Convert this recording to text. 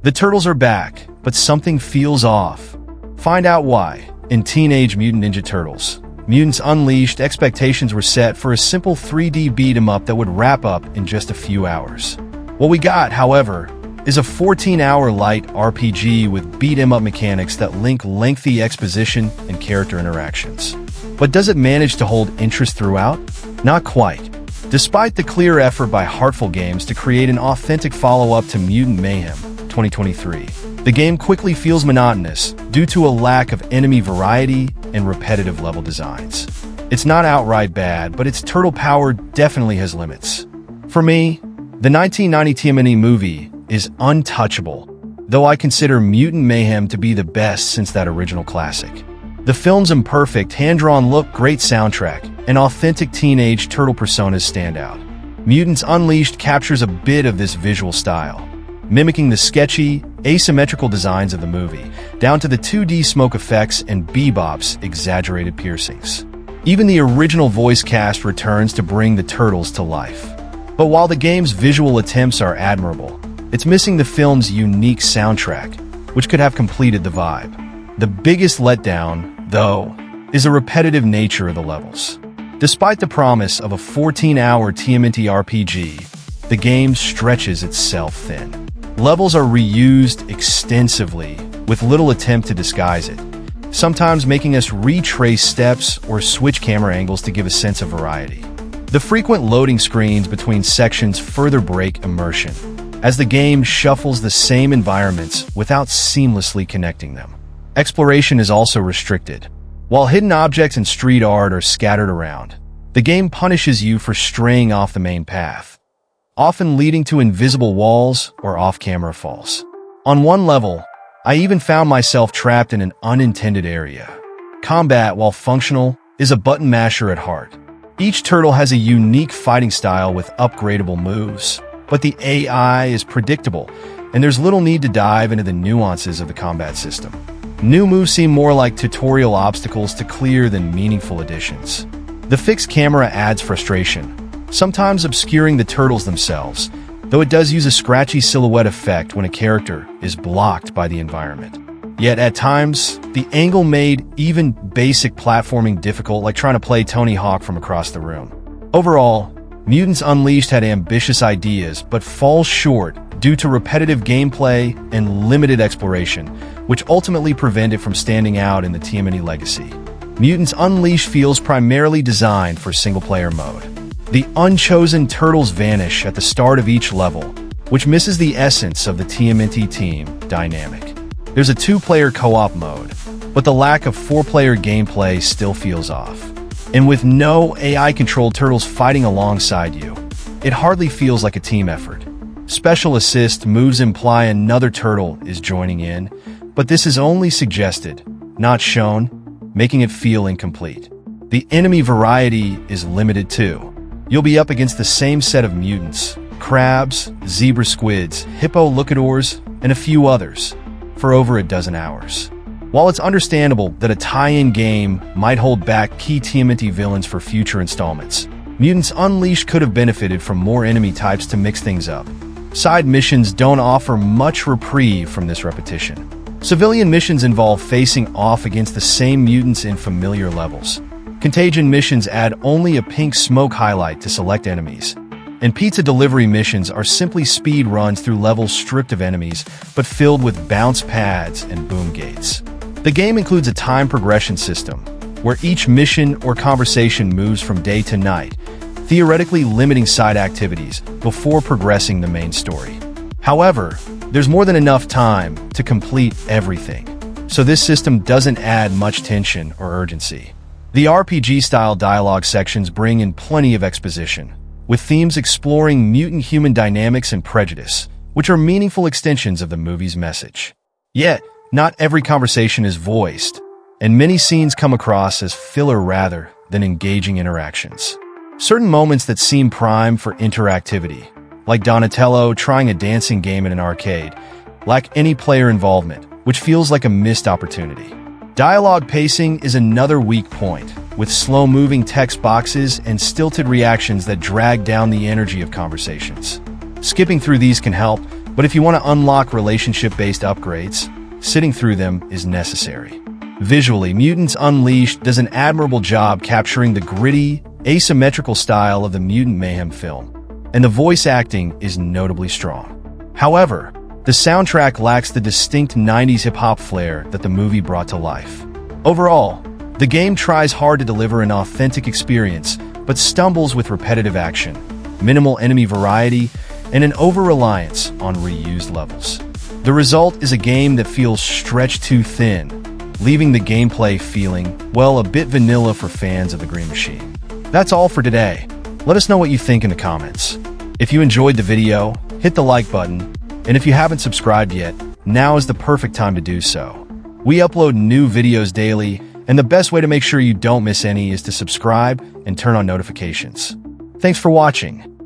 The turtles are back, but something feels off. Find out why. In Teenage Mutant Ninja Turtles, Mutants Unleashed, expectations were set for a simple 3D beat-em-up that would wrap up in just a few hours. What we got, however, is a 14-hour light RPG with beat-em-up mechanics that link lengthy exposition and character interactions. But does it manage to hold interest throughout? Not quite. Despite the clear effort by Heartful Games to create an authentic follow-up to Mutant Mayhem 2023, the game quickly feels monotonous due to a lack of enemy variety and repetitive level designs. It's not outright bad, but its turtle power definitely has limits. For me, the 1990 TMNT movie is untouchable, though I consider Mutant Mayhem to be the best since that original classic. The film's imperfect, hand-drawn look, great soundtrack, and authentic teenage turtle personas stand out. Mutants Unleashed captures a bit of this visual style, mimicking the sketchy, asymmetrical designs of the movie, down to the 2D smoke effects and Bebop's exaggerated piercings. Even the original voice cast returns to bring the turtles to life. But while the game's visual attempts are admirable, it's missing the film's unique soundtrack, which could have completed the vibe. The biggest letdown, though, is the repetitive nature of the levels. Despite the promise of a 14-hour TMNT RPG, the game stretches itself thin. Levels are reused extensively, with little attempt to disguise it, sometimes making us retrace steps or switch camera angles to give a sense of variety. The frequent loading screens between sections further break immersion, as the game shuffles the same environments without seamlessly connecting them. Exploration is also restricted. While hidden objects and street art are scattered around, the game punishes you for straying off the main path, often leading to invisible walls or off-camera falls. On one level, I even found myself trapped in an unintended area. Combat, while functional, is a button masher at heart. Each turtle has a unique fighting style with upgradable moves, but the AI is predictable, and there's little need to dive into the nuances of the combat system. New moves seem more like tutorial obstacles to clear than meaningful additions. The fixed camera adds frustration, sometimes obscuring the turtles themselves, though it does use a scratchy silhouette effect when a character is blocked by the environment. Yet at times, the angle made even basic platforming difficult, like trying to play Tony Hawk from across the room. Overall, Mutants Unleashed had ambitious ideas, but falls short due to repetitive gameplay and limited exploration, which ultimately prevent it from standing out in the TMNT legacy. Mutants Unleashed feels primarily designed for single-player mode. The unchosen turtles vanish at the start of each level, which misses the essence of the TMNT team dynamic. There's a 2-player co-op mode, but the lack of 4-player gameplay still feels off. And with no AI-controlled turtles fighting alongside you, it hardly feels like a team effort. Special assist moves imply another turtle is joining in, but this is only suggested, not shown, making it feel incomplete. The enemy variety is limited too. You'll be up against the same set of mutants, crabs, zebra squids, hippo lucadors, and a few others, for over a dozen hours. While it's understandable that a tie-in game might hold back key TMNT villains for future installments, Mutants Unleashed could have benefited from more enemy types to mix things up. Side missions don't offer much reprieve from this repetition. Civilian missions involve facing off against the same mutants in familiar levels. Contagion missions add only a pink smoke highlight to select enemies. And pizza delivery missions are simply speed runs through levels stripped of enemies, but filled with bounce pads and boom gates. The game includes a time progression system, where each mission or conversation moves from day to night, theoretically limiting side activities before progressing the main story. However, there's more than enough time to complete everything, so this system doesn't add much tension or urgency. The RPG-style dialogue sections bring in plenty of exposition, with themes exploring mutant-human dynamics and prejudice, which are meaningful extensions of the movie's message. Yet, not every conversation is voiced, and many scenes come across as filler rather than engaging interactions. Certain moments that seem primed for interactivity, like Donatello trying a dancing game in an arcade, lack any player involvement, which feels like a missed opportunity. Dialogue pacing is another weak point, with slow-moving text boxes and stilted reactions that drag down the energy of conversations. Skipping through these can help, But if you want to unlock relationship-based upgrades, sitting through them is necessary. Visually, Mutants Unleashed does an admirable job capturing the gritty, asymmetrical style of the mutant mayhem film, and the voice acting is notably strong. However, the soundtrack lacks the distinct 90s hip-hop flair that the movie brought to life. Overall, the game tries hard to deliver an authentic experience, but stumbles with repetitive action, minimal enemy variety, and an over-reliance on reused levels. The result is a game that feels stretched too thin, leaving the gameplay feeling, well, a bit vanilla for fans of the Green Machine. That's all for today. Let us know what you think in the comments. If you enjoyed the video, hit the like button, and if you haven't subscribed yet, now is the perfect time to do so. We upload new videos daily, and the best way to make sure you don't miss any is to subscribe and turn on notifications. Thanks for watching.